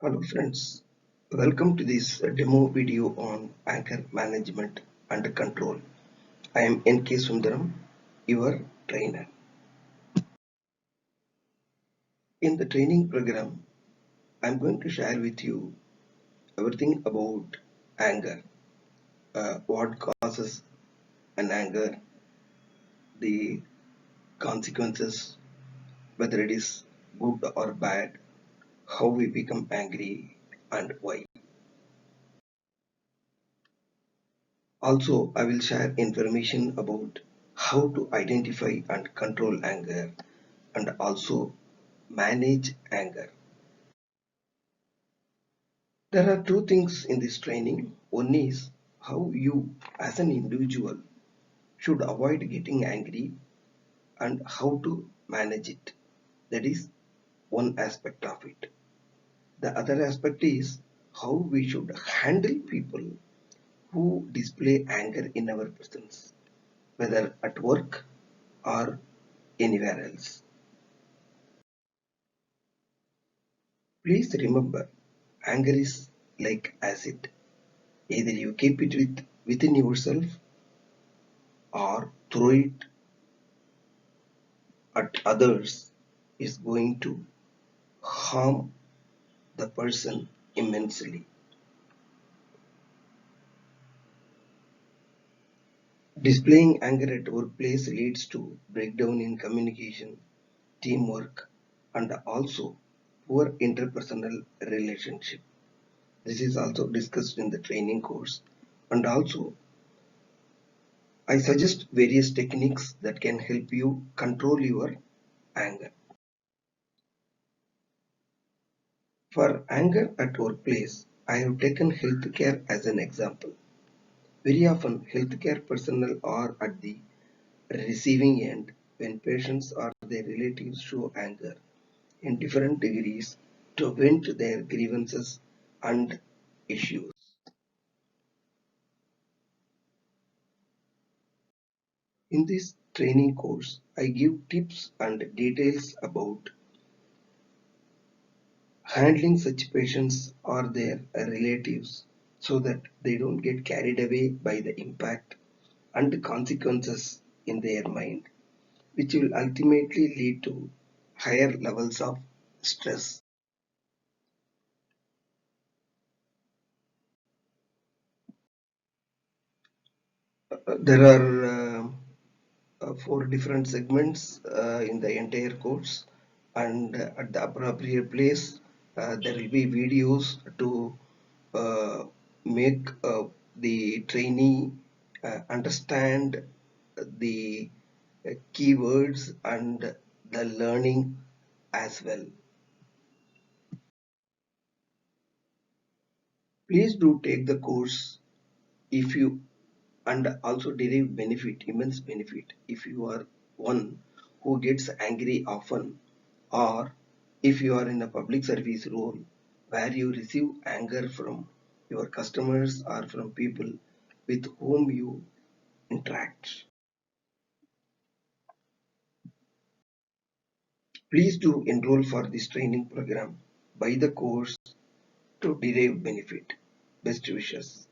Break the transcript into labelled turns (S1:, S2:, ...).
S1: Hello friends, welcome to this demo video on anger management and control. I am NK Sundaram, your trainer. In the training program, I am going to share with you everything about anger, what causes an anger, the consequences, whether it is good or bad, how we become angry and why. Also, I will share information about how to identify and control anger and also manage anger. There are two things in this training. One is how you as an individual should avoid getting angry and how to manage it. That is one aspect of it. The other aspect is how we should handle people who display anger in our presence, whether at work or anywhere else. Please remember, anger is like acid. Either you keep it within yourself or throw it at others is going to harm the person immensely. Displaying anger at workplace leads to breakdown in communication, teamwork, and also poor interpersonal relationship. This is also discussed in the training course. And also, I suggest various techniques that can help you control your anger. For anger at workplace, I have taken healthcare as an example. Very often, healthcare personnel are at the receiving end when patients or their relatives show anger in different degrees to vent their grievances and issues. In this training course, I give tips and details about handling such patients or their relatives so that they don't get carried away by the impact and the consequences in their mind, which will ultimately lead to higher levels of stress. There are four different segments in the entire course, and at the appropriate place, there will be videos to uh, make the trainee understand the keywords and the learning as well. Please do take the course if you and also derive benefit, immense benefit, if you are one who gets angry often, or if you are in a public service role where you receive anger from your customers or from people with whom you interact. Please do enroll for this training program. Buy the course to derive benefit. Best wishes.